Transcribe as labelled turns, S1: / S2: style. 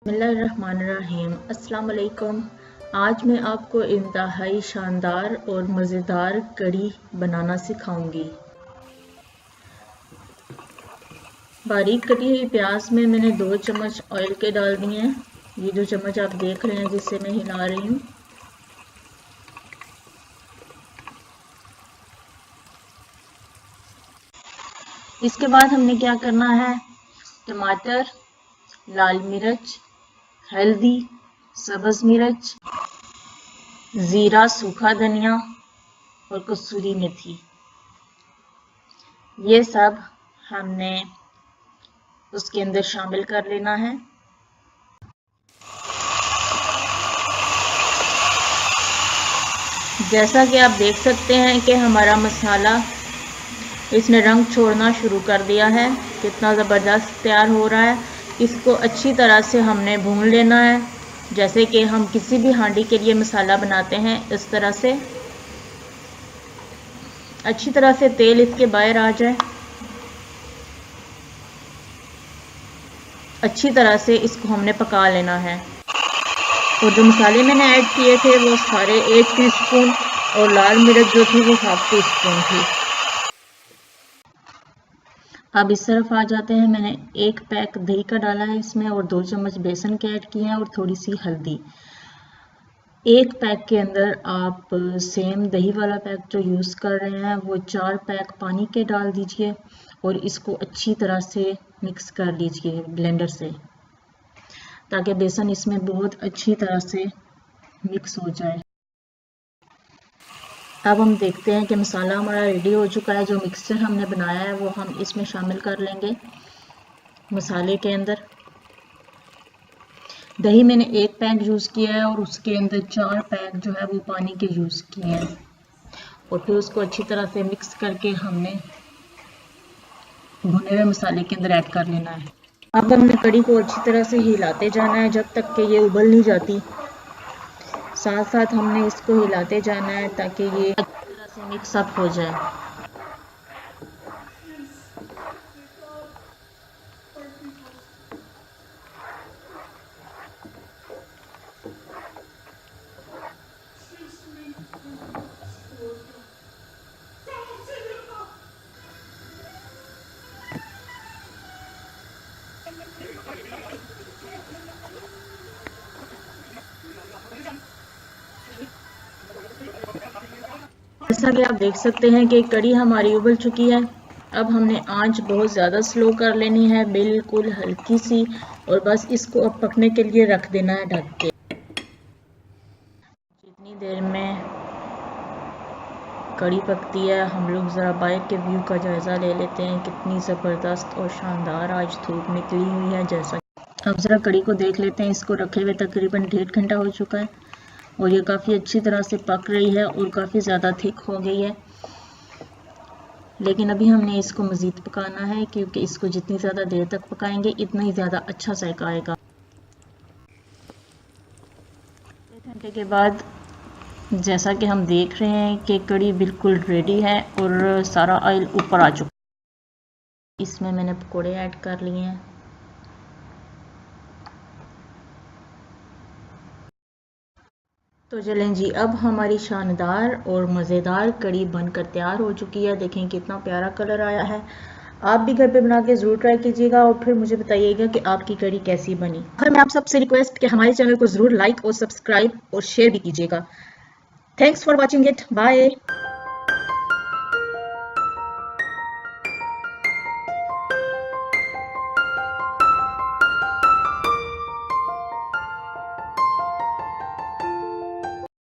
S1: बिस्मिल्लाहिर्रहमानिर्रहीम। अस्सलाम वालेकुम। आज मैं आपको इंतहाई शानदार और मज़ेदार कढ़ी बनाना सिखाऊंगी। बारीक कटी हुई प्याज में मैंने 2 चम्मच ऑयल के डाल दिए हैं। ये जो चम्मच आप देख रहे हैं जिससे मैं हिला रही हूँ। इसके बाद हमने क्या करना है, टमाटर, लाल मिर्च, हल्दी, सब्ज़ मिर्च, ज़ीरा, सूखा धनिया और कसूरी मेथी, ये सब हमने उसके अंदर शामिल कर लेना है। जैसा कि आप देख सकते हैं कि हमारा मसाला इसने रंग छोड़ना शुरू कर दिया है, कितना ज़बरदस्त तैयार हो रहा है। इसको अच्छी तरह से हमने भून लेना है, जैसे कि हम किसी भी हांडी के लिए मसाला बनाते हैं। इस तरह से अच्छी तरह से तेल इसके बाहर आ जाए। अच्छी तरह से इसको हमने पका लेना है। और जो मसाले मैंने ऐड किए थे वो सारे 1 टीस्पून और लाल मिर्च जो थी वो 1/2 टीस्पून थी। अब इस तरफ आ जाते हैं। मैंने 1 पैक दही का डाला है इसमें और 2 चम्मच बेसन के ऐड किए हैं और थोड़ी सी हल्दी। 1 पैक के अंदर आप सेम दही वाला पैक जो यूज़ कर रहे हैं वो 4 पैक पानी के डाल दीजिए और इसको अच्छी तरह से मिक्स कर लीजिए ब्लेंडर से, ताकि बेसन इसमें बहुत अच्छी तरह से मिक्स हो जाए। अब हम देखते हैं कि मसाला हमारा रेडी हो चुका है। जो मिक्सचर हमने बनाया है वो हम इसमें शामिल कर लेंगे मसाले के अंदर। दही मैंने 1 पैक यूज़ किया है और उसके अंदर 4 पैक जो है वो पानी के यूज़ किए हैं और फिर उसको अच्छी तरह से मिक्स करके हमने भुने हुए मसाले के अंदर ऐड कर लेना है। अब हमने कढ़ी को अच्छी तरह से हिलाते जाना है जब तक कि ये उबल नहीं जाती। साथ साथ हमने इसको हिलाते जाना है ताकि ये अच्छी तरह से मिक्स अप हो जाए। जैसा कि आप देख सकते हैं कि कढ़ी हमारी उबल चुकी है। अब हमने आंच बहुत ज़्यादा स्लो कर लेनी है, बिल्कुल हल्की सी, और बस इसको अब पकने के लिए रख देना है ढक के। जितनी देर में कढ़ी पकती है हम लोग ज़रा बाहर के व्यू का जायज़ा ले लेते हैं। कितनी ज़बरदस्त और शानदार आज धूप निकली हुई है। जैसा अब ज़रा कढ़ी को देख लेते हैं। इसको रखे हुए तकरीबन 1.5 घंटा हो चुका है और ये काफ़ी अच्छी तरह से पक रही है और काफ़ी ज़्यादा थिक हो गई है। लेकिन अभी हमने इसको मज़ीद पकाना है, क्योंकि इसको जितनी ज़्यादा देर तक पकाएंगे इतना ही ज़्यादा अच्छा जायका आएगा। 1 घंटे के बाद जैसा कि हम देख रहे हैं कि कढ़ी बिल्कुल रेडी है और सारा ऑयल ऊपर आ चुका है। इसमें मैंने पकोड़े ऐड कर लिए हैं। तो चलें जी, अब हमारी शानदार और मज़ेदार कढ़ी बनकर तैयार हो चुकी है। देखें कितना प्यारा कलर आया है। आप भी घर पे बना के ज़रूर ट्राई कीजिएगा और फिर मुझे बताइएगा कि आपकी कढ़ी कैसी बनी। और मैं आप सबसे रिक्वेस्ट कि हमारे चैनल को ज़रूर लाइक और सब्सक्राइब और शेयर भी कीजिएगा। Thanks for watching it. Bye.